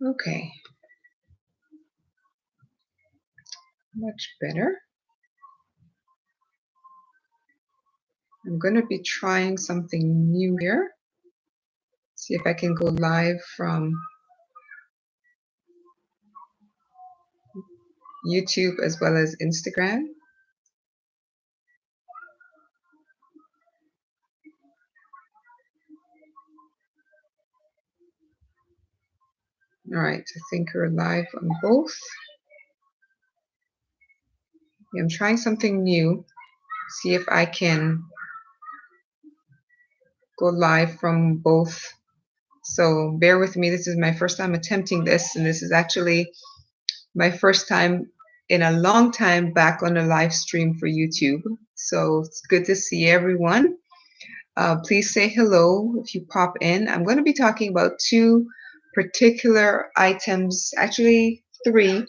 Okay, much better. I'm going to be trying something new here. See if I can go live from YouTube as well as Instagram. All right, I think we're live on both. I'm trying something new. See if I can go live from both. So bear with me. This is my first time attempting this, and this is actually my first time in a long time back on a live stream for YouTube. So it's good to see everyone. Please say hello if you pop in. I'm going to be talking about two particular items, actually three,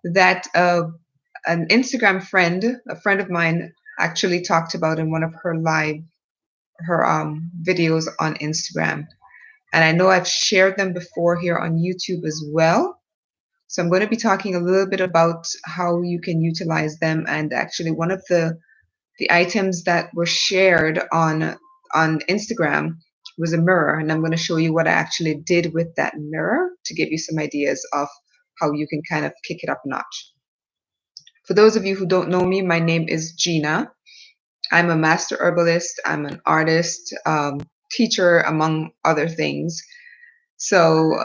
that an Instagram friend, a friend of mine, actually talked about in one of her videos on Instagram. And I know I've shared them before here on YouTube as well. So I'm going to be talking a little bit about how you can utilize them. And actually, one of the items that were shared on Instagram was a mirror, and I'm going to show you what I actually did with that mirror to give you some ideas of how you can kind of kick it up a notch. For those of you who don't know me, my name is Gina. I'm a master herbalist. I'm an artist, teacher, among other things. So,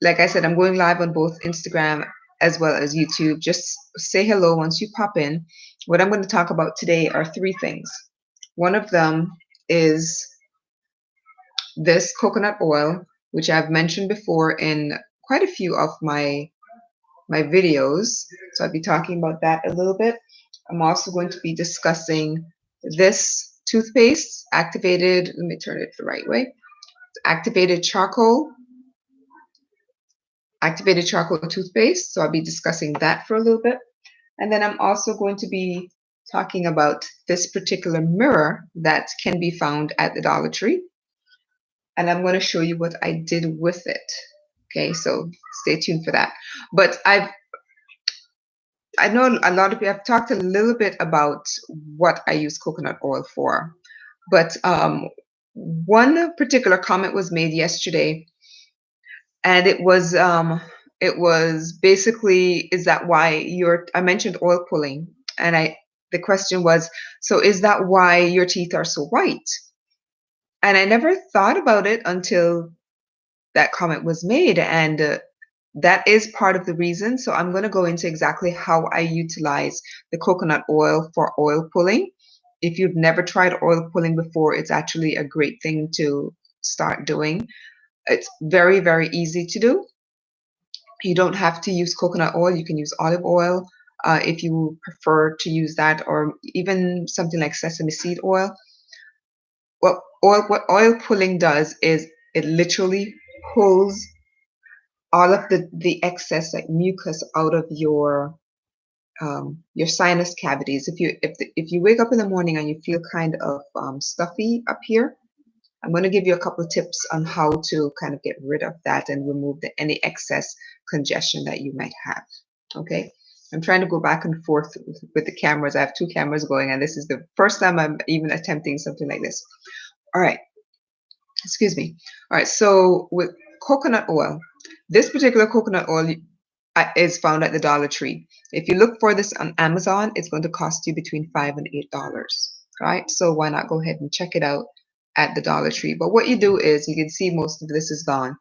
like I said, I'm going live on both Instagram as well as YouTube. Just say hello once you pop in. What I'm going to talk about today are three things. One of them is this coconut oil, which I've mentioned before in quite a few of my videos. So I'll be talking about that a little bit. I'm also going to be discussing this toothpaste, activated, let me turn it the right way, activated charcoal toothpaste. So I'll be discussing that for a little bit. And then I'm also going to be talking about this particular mirror that can be found at the Dollar Tree. And I'm going to show you what I did with it. Okay, so stay tuned for that. But I know a lot of you, I've talked a little bit about what I use coconut oil for. But one particular comment was made yesterday, and it was basically, is that why I mentioned oil pulling, and the question was, so is that why your teeth are so white? And I never thought about it until that comment was made, and that is part of the reason. So I'm going to go into exactly how I utilize the coconut oil for oil pulling. If you've never tried oil pulling before, it's actually a great thing to start doing. It's very, very easy to do. You don't have to use coconut oil. You can use olive oil if you prefer to use that, or even something like sesame seed oil. What oil pulling does is it literally pulls all of the excess, like mucus, out of your sinus cavities. If you wake up in the morning and you feel kind of stuffy up here, I'm going to give you a couple of tips on how to kind of get rid of that and remove any excess congestion that you might have. Okay, I'm trying to go back and forth with the cameras. I have two cameras going, and this is the first time I'm even attempting something like this. All right, excuse me. All right, so with coconut oil, this particular coconut oil is found at the Dollar Tree. If you look for this on Amazon, it's going to cost you between $5 and $8. Right? So why not go ahead and check it out at the Dollar Tree? But what you do is, you can see most of this is gone.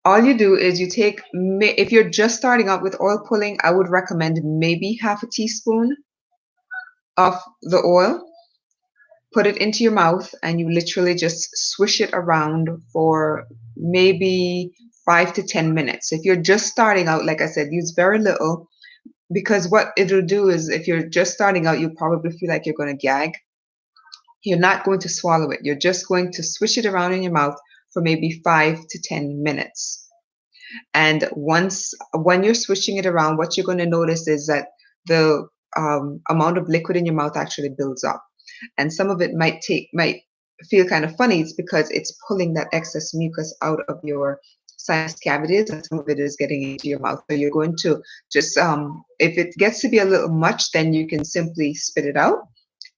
All you do is you take, if you're just starting out with oil pulling, I would recommend maybe half a teaspoon of the oil. Put it into your mouth and you literally just swish it around for maybe 5 to 10 minutes. If you're just starting out, like I said, use very little, because what it'll do is, if you're just starting out, you'll probably feel like you're going to gag. You're not going to swallow it. You're just going to swish it around in your mouth for maybe 5 to 10 minutes. And when you're swishing it around, what you're going to notice is that the amount of liquid in your mouth actually builds up. And some of it might feel kind of funny, it's because it's pulling that excess mucus out of your sinus cavities, and some of it is getting into your mouth. So you're going to just, if it gets to be a little much, then you can simply spit it out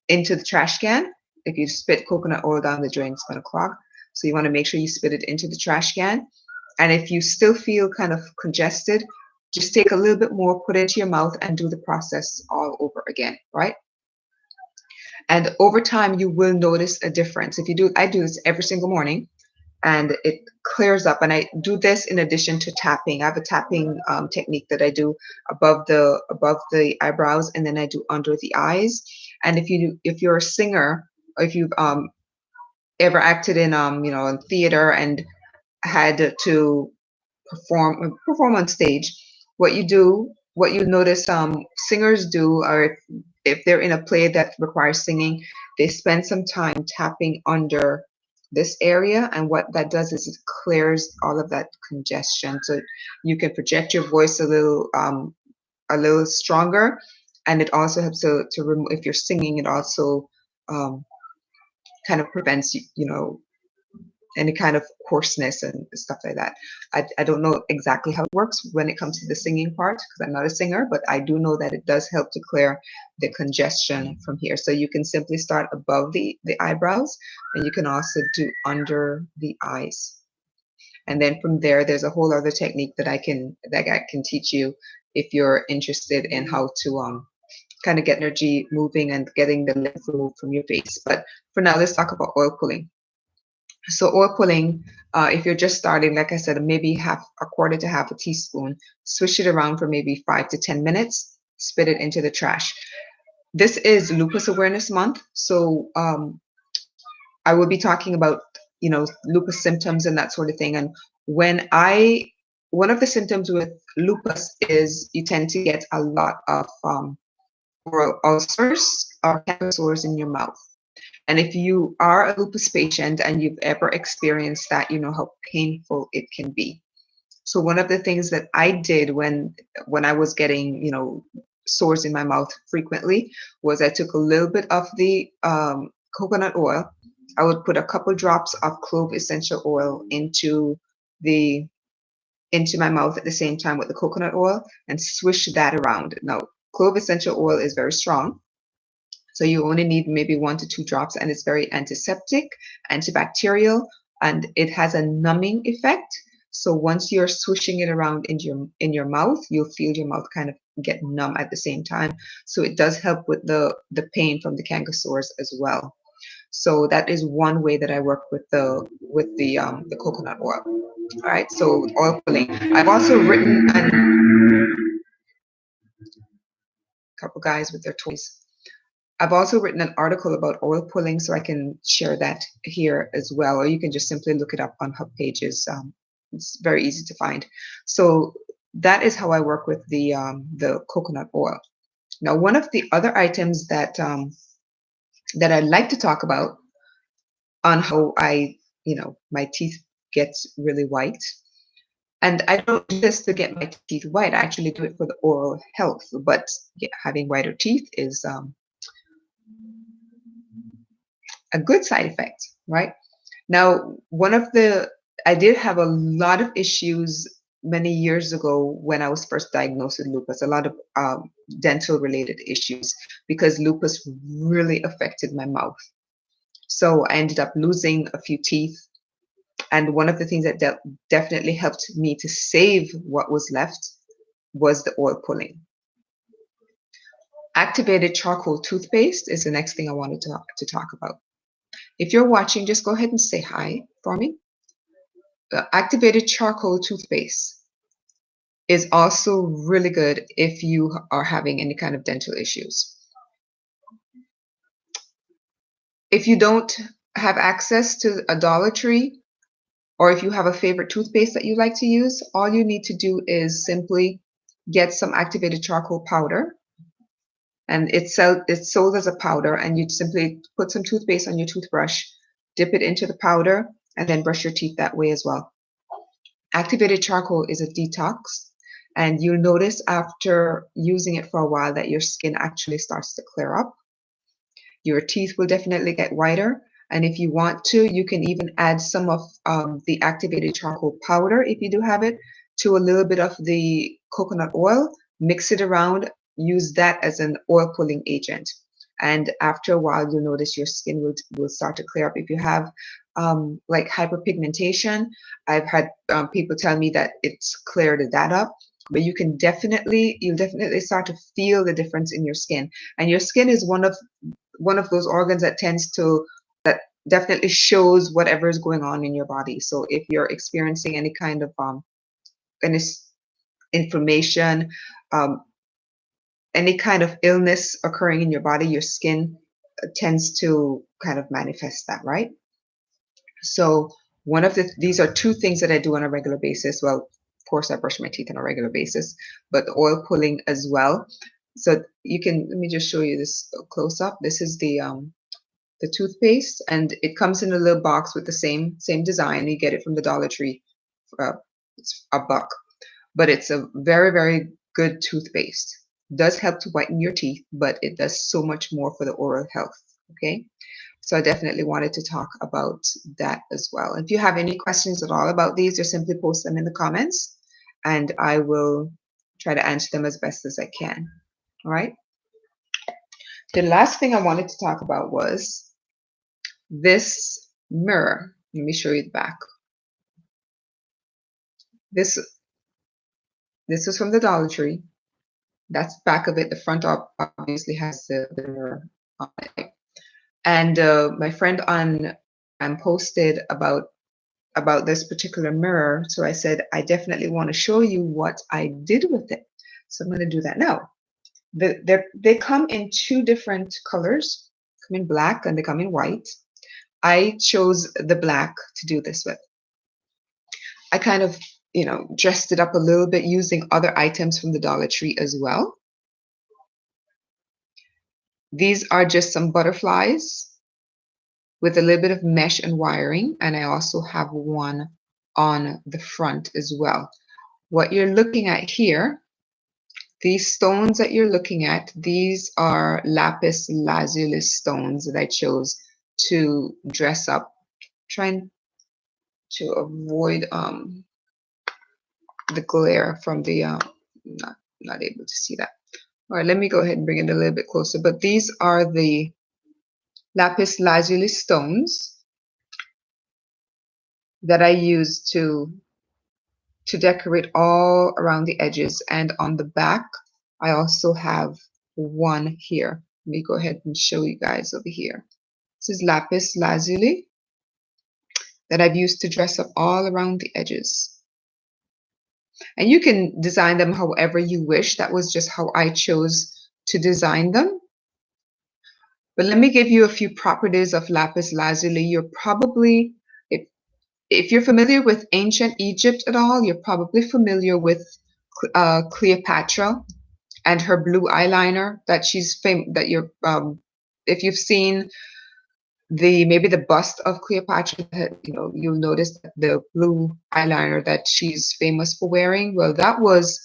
into the trash can. If you spit coconut oil down the drain, it's going to clog. So you want to make sure you spit it into the trash can. And if you still feel kind of congested, just take a little bit more, put it into your mouth, and do the process all over again, right? And over time, you will notice a difference. If you do, I do this every single morning, and it clears up. And I do this in addition to tapping. I have a tapping technique that I do above the eyebrows, and then I do under the eyes. And if you're a singer, or if you've ever acted in in theater and had to perform on stage, what you notice singers do, or if they're in a play that requires singing, they spend some time tapping under this area, and what that does is it clears all of that congestion, so you can project your voice a little stronger, and it also helps to remove, if you're singing, it also um, kind of prevents any kind of hoarseness and stuff like that. I don't know exactly how it works when it comes to the singing part, because I'm not a singer, but I do know that it does help to clear the congestion from here. So you can simply start above the eyebrows, and you can also do under the eyes. And then from there, there's a whole other technique that I can teach you if you're interested in how to kind of get energy moving and getting the lymph removed from your face. But for now, let's talk about oil pulling. So oil pulling, if you're just starting, like I said, maybe a quarter to half a teaspoon, swish it around for maybe 5 to 10 minutes, spit it into the trash. This is Lupus Awareness Month, so I will be talking about, lupus symptoms and that sort of thing. And one of the symptoms with lupus is you tend to get a lot of oral ulcers or canker sores in your mouth. And if you are a lupus patient and you've ever experienced that, you know how painful it can be. So one of the things that I did when I was getting, sores in my mouth frequently, was I took a little bit of the coconut oil. I would put a couple drops of clove essential oil into my mouth at the same time with the coconut oil, and swish that around. Now, clove essential oil is very strong, so you only need maybe 1 to 2 drops, and it's very antiseptic, antibacterial, and it has a numbing effect. So once you're swishing it around in your mouth, you'll feel your mouth kind of get numb at the same time. So it does help with the pain from the canker sores as well. So that is one way that I work with the coconut oil. All right, so oil pulling. I've also written a couple guys with their toys. I've also written an article about oil pulling, so I can share that here as well, or you can just simply look it up on Hub Pages. It's very easy to find. So that is how I work with the coconut oil. Now, one of the other items that I'd like to talk about on how my teeth gets really white. And I don't do this to get my teeth white. I actually do it for the oral health. But having whiter teeth is a good side effect, right? Now, I did have a lot of issues many years ago when I was first diagnosed with lupus, a lot of dental related issues, because lupus really affected my mouth. So I ended up losing a few teeth. And one of the things that definitely helped me to save what was left was the oil pulling. Activated charcoal toothpaste is the next thing I wanted to talk about. If you're watching, just go ahead and say hi for me. Activated charcoal toothpaste is also really good if you are having any kind of dental issues. If you don't have access to a Dollar Tree, or if you have a favorite toothpaste that you like to use, all you need to do is simply get some activated charcoal powder. And it's sold as a powder, and you simply put some toothpaste on your toothbrush, dip it into the powder, and then brush your teeth that way as well. Activated charcoal is a detox, and you'll notice after using it for a while that your skin actually starts to clear up. Your teeth will definitely get whiter, And if you want to, you can even add some of the activated charcoal powder, if you do have it, to a little bit of the coconut oil, mix it around, use that as an oil pulling agent. And after a while, you'll notice your skin will start to clear up. If you have like hyperpigmentation, I've had people tell me that it's cleared that up. But you'll definitely start to feel the difference in your skin. And your skin is one of those organs that that definitely shows whatever is going on in your body. So if you're experiencing any kind of any inflammation, um, any kind of illness occurring in your body, your skin tends to kind of manifest that, right? So these are two things that I do on a regular basis. Well, of course, I brush my teeth on a regular basis, but the oil pulling as well. So let me just show you this close up. This is the toothpaste, and it comes in a little box with the same design. You get it from the Dollar Tree. It's $1, but it's a very, very good toothpaste. It does help to whiten your teeth, but it does so much more for the oral health. Okay, so I definitely wanted to talk about that as well. If you have any questions at all about these, just simply post them in the comments, and I will try to answer them as best as I can. All right. The last thing I wanted to talk about was this mirror. Let me show you the back. This is from the Dollar Tree. That's the back of it. The front obviously has the mirror on it. And my friend on posted about this particular mirror. So I said, I definitely want to show you what I did with it. So I'm going to do that now. They come in two different colors. Come in black and they come in white. I chose the black to do this with. I kind of, dressed it up a little bit using other items from the Dollar Tree as well. These are just some butterflies with a little bit of mesh and wiring, and I also have one on the front as well. What you're looking at here, these stones that you're looking at, these are lapis lazuli stones that I chose to dress up, trying to avoid the glare from the not able to see that. All right, let me go ahead and bring it a little bit closer. But these are the lapis lazuli stones that I use to decorate all around the edges. And on the back, I also have one here. Let me go ahead and show you guys over here. This is lapis lazuli that I've used to dress up all around the edges. And you can design them however you wish. That was just how I chose to design them. But let me give you a few properties of lapis lazuli. You're probably, if you're familiar with ancient Egypt at all, you're probably familiar with Cleopatra and her blue eyeliner that she's famous. If you've seen maybe the bust of Cleopatra, you'll notice that the blue eyeliner that she's famous for wearing. Well, that was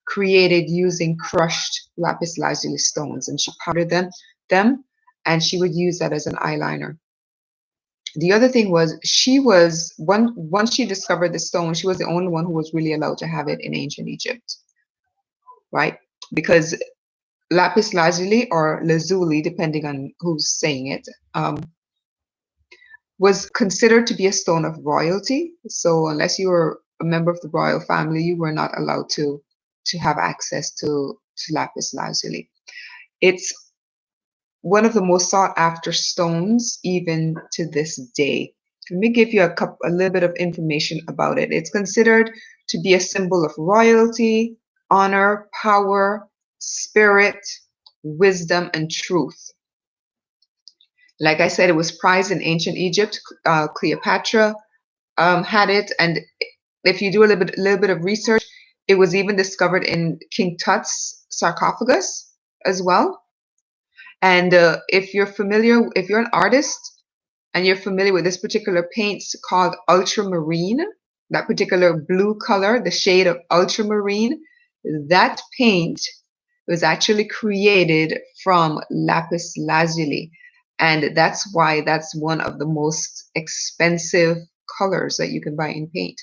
created using crushed lapis lazuli stones, and she powdered them, and she would use that as an eyeliner. The other thing was once she discovered the stone, she was the only one who was really allowed to have it in ancient Egypt, right? Because lapis lazuli or lazuli, depending on who's saying it, was considered to be a stone of royalty. So unless you were a member of the royal family, you were not allowed to have access to lapis lazuli. It's one of the most sought after stones even to this day. Let me give you a little bit of information about it. It's considered to be a symbol of royalty, honor, power, spirit, wisdom, and truth. Like I said, it was prized in ancient Egypt. Cleopatra had it, and if you do a little bit of research, it was even discovered in King Tut's sarcophagus as well. And if you're an artist and you're familiar with this particular paint called ultramarine, that particular blue color, the shade of ultramarine, that paint was actually created from lapis lazuli. And that's why that's one of the most expensive colors that you can buy in paint.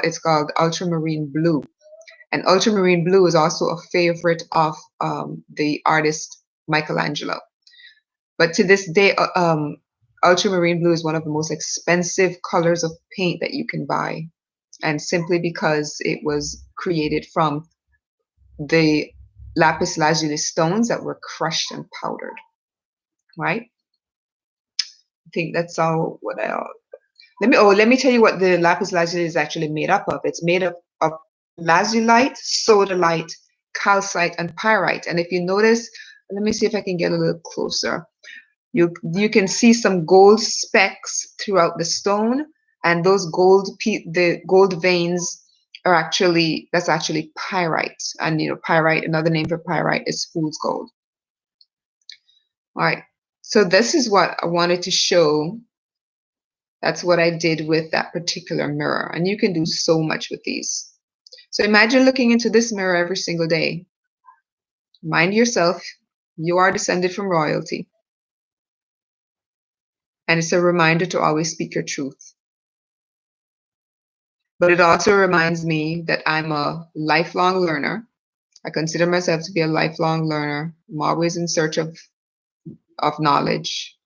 It's called ultramarine blue. And ultramarine blue is also a favorite of the artist Michelangelo. But to this day, ultramarine blue is one of the most expensive colors of paint that you can buy. And simply because it was created from the lapis lazuli stones that were crushed and powdered, right? I think that's all. What else? Let me tell you what the lapis lazuli is actually made up of. It's made up of lazulite, sodalite, calcite, and pyrite. And if you notice, let me see if I can get a little closer. You can see some gold specks throughout the stone, and those the gold veins are actually that's actually pyrite. And pyrite, another name for pyrite is fool's gold. All right. So this is what I wanted to show. That's what I did with that particular mirror. And you can do so much with these. So imagine looking into this mirror every single day. Mind yourself, you are descended from royalty. And it's a reminder to always speak your truth. But it also reminds me that I'm a lifelong learner. I consider myself to be a lifelong learner. I'm always in search of knowledge.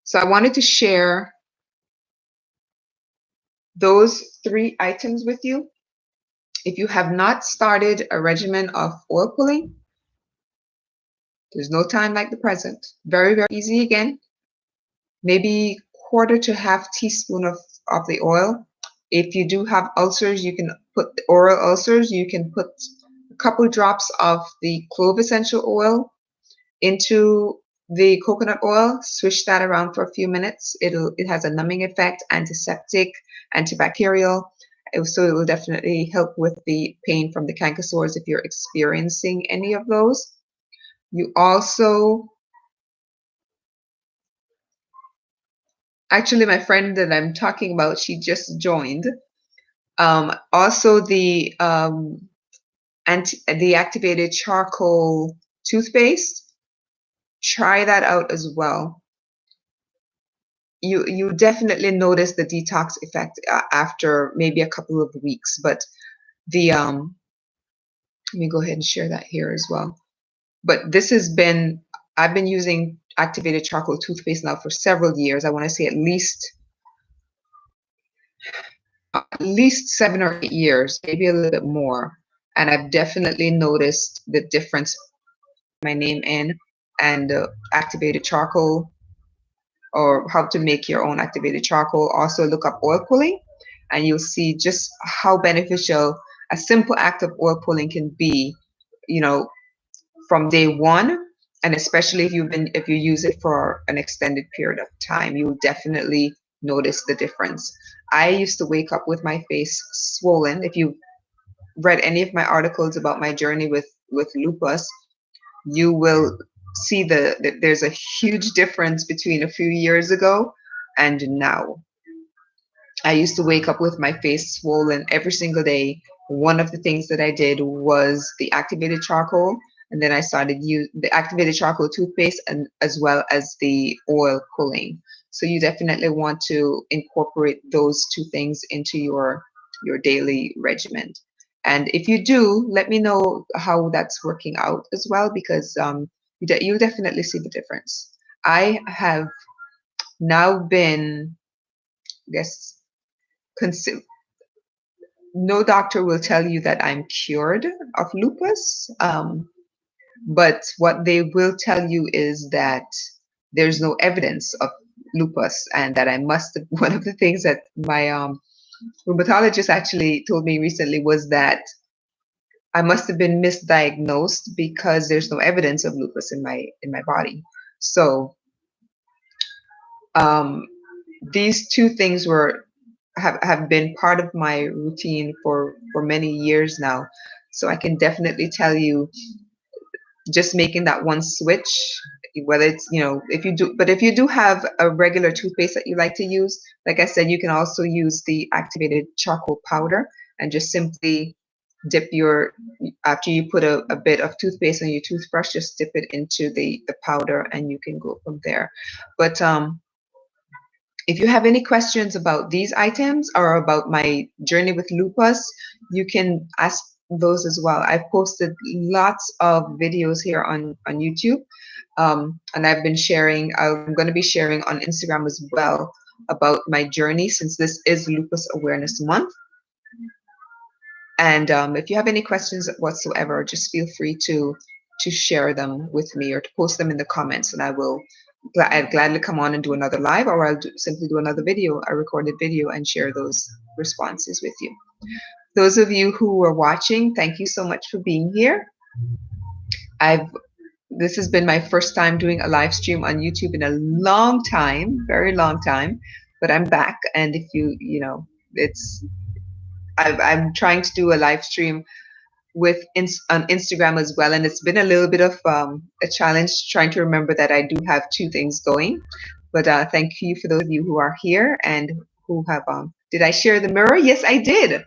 So I wanted to share those 3 items with you. If you have not started a regimen of oil pulling, there's no time like the present. Very, very easy again. Maybe quarter to half teaspoon of the oil. If you do have ulcers, you can put oral ulcers, you can put a couple drops of the clove essential oil into the coconut oil, swish that around for a few minutes. It has a numbing effect, antiseptic, antibacterial. So it will definitely help with the pain from the canker sores if you're experiencing any of those. You also, actually, my friend that I'm talking about, she just joined. Also, the activated charcoal toothpaste. Try that out as well. You definitely notice the detox effect after maybe a couple of weeks. But the let me go ahead and share that here as well. But this has been, I've been using activated charcoal toothpaste now for several years. I want to say at least 7 or 8 years, maybe a little bit more. And I've definitely noticed the difference. My name in and activated charcoal, or how to make your own activated charcoal. Also look up oil pulling, and you'll see just how beneficial a simple act of oil pulling can be, from day one. And especially if you use it for an extended period of time, you will definitely notice the difference. I used to wake up with my face swollen. If you read any of my articles about my journey with lupus, you will see that there's a huge difference between a few years ago and now. I used to wake up with my face swollen every single day. One of the things that I did was the activated charcoal, and then I started use the activated charcoal toothpaste, and as well as the oil pulling. So you definitely want to incorporate those 2 things into your daily regimen. And if you do, let me know how that's working out as well, because you'll definitely see the difference. I have now been, I guess, no doctor will tell you that I'm cured of lupus, but what they will tell you is that there's no evidence of lupus, and that I must have, one of the things that my rheumatologist actually told me recently was that I must have been misdiagnosed because there's no evidence of lupus in my body. So these 2 things have been part of my routine for many years now. So I can definitely tell you, just making that one switch, whether it's, if you do have a regular toothpaste that you like to use, like I said, you can also use the activated charcoal powder and just simply dip your, after you put a bit of toothpaste on your toothbrush, just dip it into the powder and you can go from there. But if you have any questions about these items or about my journey with lupus, you can ask those as well. I've posted lots of videos here on YouTube, and I've been sharing, I'm going to be sharing on Instagram as well about my journey, since this is Lupus Awareness Month. And if you have any questions whatsoever, just feel free to share them with me or to post them in the comments, and I'd gladly come on and do another live, or simply do another video, a recorded video, and share those responses with you. Those of you who are watching, thank you so much for being here. This has been my first time doing a live stream on YouTube in a long time, very long time, but I'm back. And if I'm trying to do a live stream on Instagram as well, and it's been a little bit of a challenge trying to remember that I do have two things going. But thank you for those of you who are here and who have. Did I share the mirror? Yes, I did.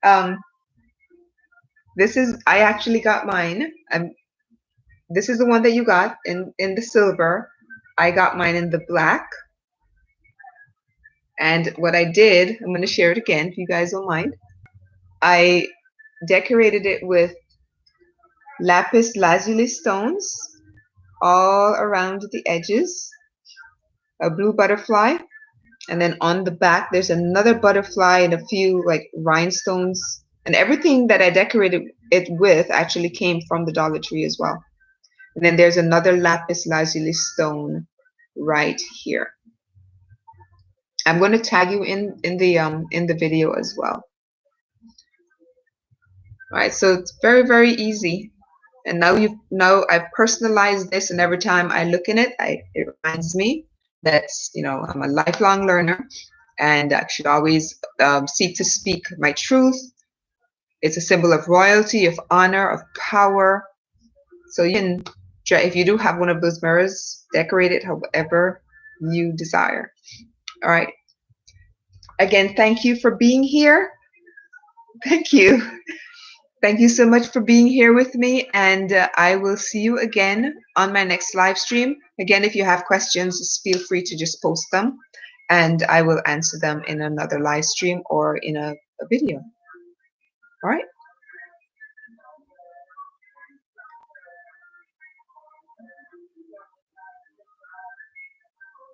I actually got mine. This is the one that you got in the silver. I got mine in the black. And what I did, I'm going to share it again if you guys don't mind. I decorated it with lapis lazuli stones all around the edges, a blue butterfly, and then on the back there's another butterfly and a few like rhinestones, and everything that I decorated it with actually came from the Dollar Tree as well. And then there's another lapis lazuli stone right here. I'm going to tag you in the video as well. All right, so it's very, very easy. And now I've personalized this, and every time I look in it, it reminds me that I'm a lifelong learner, and I should always seek to speak my truth. It's a symbol of royalty, of honor, of power. So you can, if you do have one of those mirrors, decorate it however you desire. All right. Again, thank you for being here. Thank you. Thank you so much for being here with me, and I will see you again on my next live stream. Again, if you have questions, feel free to just post them, and I will answer them in another live stream or in a video. All right.